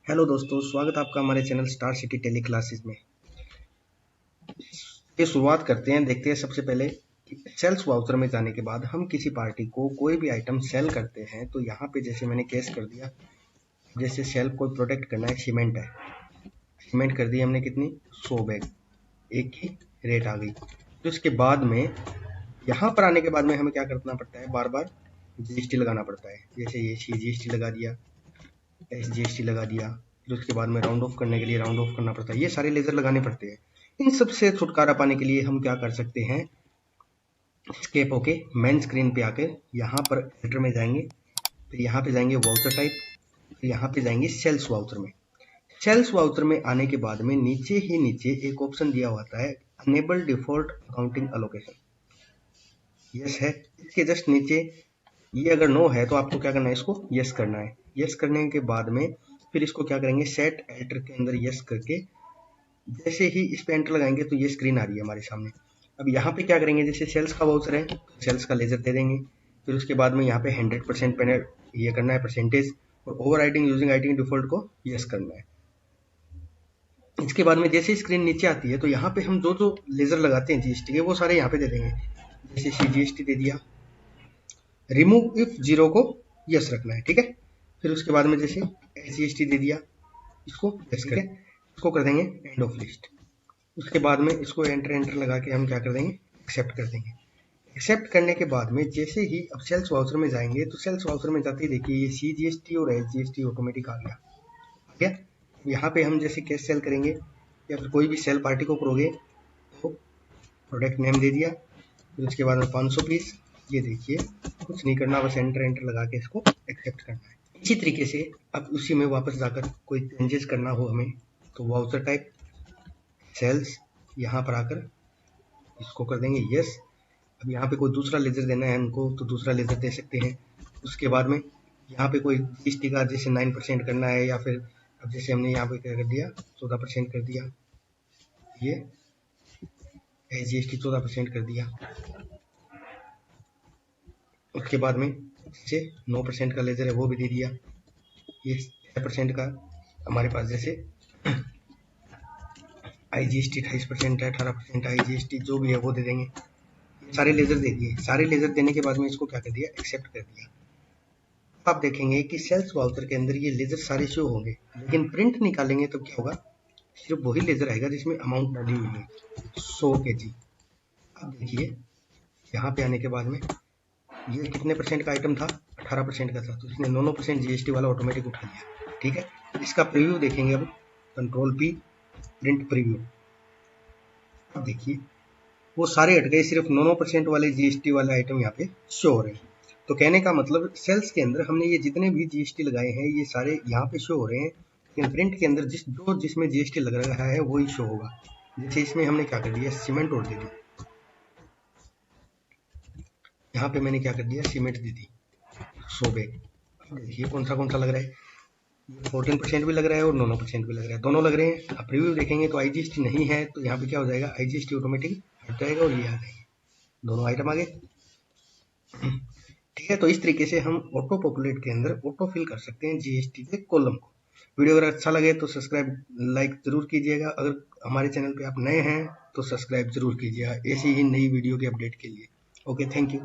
Hello दोस्तों, स्वागत है आपका हमारे channel star city tele classes में। ये शुरुआत करते हैं, देखते हैं सबसे पहले सेल्स वाउचर में जाने के बाद हम किसी पार्टी को कोई भी आइटम सेल करते हैं तो यहाँ पे जैसे मैंने केस कर दिया, जैसे सेल कोई प्रोडक्ट करना है, सीमेंट है, सीमेंट कर दी हमने कितनी 100 बैग, एक की रेट आ गई। तो इसके बाद में यहाँ पर आने के बाद में हमें क्या करना पड़ता है, बार बार जीएसटी लगाना पड़ता है। जैसे ये जीएसटी लगा दिया, एसजीएसटी लगा दिया, फिर उसके बाद में राउंड ऑफ करने के लिए राउंड ऑफ करना पड़ता है। ये सारे लेजर लगाने पड़ते हैं। इन सब से छुटकारा पाने के लिए हम क्या कर सकते हैं, स्केप होके मेन स्क्रीन पे आकर यहाँ पर एडिटर में जाएंगे, फिर यहाँ पे जाएंगे वाउचर टाइप, फिर यहाँ पे जाएंगे सेल्स वाउचर में। सेल्स वाउचर में आने के बाद में नीचे ही नीचे एक ऑप्शन दिया होता है, enable default accounting allocation, yes है। इसके जस्ट नीचे ये अगर नो है तो आपको क्या करना है, इसको यस करना है। यस करने के बाद में फिर इसको क्या करेंगे, सेट एडिटर के अंदर यस करके जैसे ही इस पे एंटर लगाएंगे तो ये स्क्रीन आ रही है हमारे सामने। अब यहाँ पे क्या करेंगे, जैसे सेल्स का वाउचर है, सेल्स का लेजर दे देंगे। फिर उसके बाद में यहाँ पे 100% पे ये करना है परसेंटेज, और ओवर राइटिंग यूजिंग आइटिंग डिफॉल्ट को यस करना है। इसके बाद में जैसे स्क्रीन नीचे आती है तो यहाँ पे हम जो जो लेजर लगाते हैं जीएसटी के, वो सारे यहाँ पे दे देंगे। जैसे सीजीएसटी दे दिया, रिमूव इफ जीरो को यस रखना है, ठीक है। फिर उसके बाद में जैसे एसजीएसटी दे दिया, इसको यस करें, इसको कर देंगे एंड ऑफ लिस्ट। उसके बाद में इसको एंटर लगा के हम क्या कर देंगे, एक्सेप्ट कर देंगे। एक्सेप्ट करने के बाद में जैसे ही अब सेल्स वाउचर में जाएंगे तो सेल्स वाउचर में जाते ही देखिए ये सीजीएसटी और एसजीएसटी ऑटोमेटिक आ गया। यहाँ पे हम जैसे कैश सेल करेंगे या फिर कोई भी सेल पार्टी को करोगे तो प्रोडक्ट नेम दे दिया, फिर उसके बाद में 500 पीस, ये देखिए कुछ नहीं करना, बस एंटर लगा के इसको एक्सेप्ट करना है। इसी तरीके से अब उसी में वापस जाकर कोई चेंजेस करना हो हमें तो वाउचर टाइप सेल्स, यहाँ पर आकर इसको कर देंगे यस। अब यहाँ पे कोई दूसरा लेजर देना है हमको तो दूसरा लेजर दे सकते हैं। उसके बाद में यहाँ पे कोई जीएसटी का जैसे 9% करना है, या फिर अब जैसे हमने यहाँ पे क्या कर दिया 14% कर दिया, ये जीएसटी 14% कर दिया। उसके बाद में जैसे 9% का लेजर है वो भी दे दिया, ये 6% का हमारे पास जैसे आईजीएसटी 28% है, 18% आईजीएसटी जो भी है वो दे देंगे। सारे लेजर दे दिए। सारे लेजर देने के बाद में इसको क्या कर दिया, एक्सेप्ट कर दिया। आप देखेंगे कि सेल्स वाउचर के अंदर ये लेजर सारे शो होंगे, लेकिन प्रिंट निकालेंगे तो क्या होगा, सिर्फ वही लेजर आएगा जिसमें अमाउंट डाली हुई है 100 kg। अब देखिए यहाँ पे आने के बाद में ये कितने परसेंट का आइटम था, 18% का था, तो इसने 9% जीएसटी वाला ऑटोमेटिक उठा लिया, ठीक है। इसका प्रीव्यू देखेंगे अब, कंट्रोल पी प्रिंट प्रीव्यू। अब देखिए वो सारे हट गए, सिर्फ 9% वाले जीएसटी वाले आइटम यहाँ पे शो हो रहे हैं। तो कहने का मतलब सेल्स के अंदर हमने ये जितने भी जीएसटी लगाए हैं ये सारे यहाँ पे शो हो रहे हैं, लेकिन प्रिंट के अंदर जिसमें जीएसटी लग रहा है वही शो होगा। जैसे इसमें हमने क्या कर दिया, सीमेंट और दे दी, यहाँ पे मैंने क्या कर दिया, सीमेंट दे दी 100 बैग। देखिए कौन सा लग रहा है, 14% भी लग रहा है और 9% भी लग रहा है, दोनों लग रहे हैं। अब प्रीव्यू देखेंगे तो आईजीएसटी नहीं है, तो यहाँ पे क्या हो जाएगा, आईजीएसटी ऑटोमेटिक हट जाएगा और ये आ जाएंगे, दोनों आइटम आ गए, ठीक है। तो इस तरीके से हम ऑटो पॉपुलेट के अंदर ऑटो फिल कर सकते हैं जीएसटी के कॉलम को। वीडियो अगर अच्छा लगे तो सब्सक्राइब लाइक जरूर कीजिएगा। अगर हमारे चैनल पे आप नए हैं तो सब्सक्राइब जरूर कीजिएगा ऐसी ही नई वीडियो के अपडेट के लिए। Okay, thank you.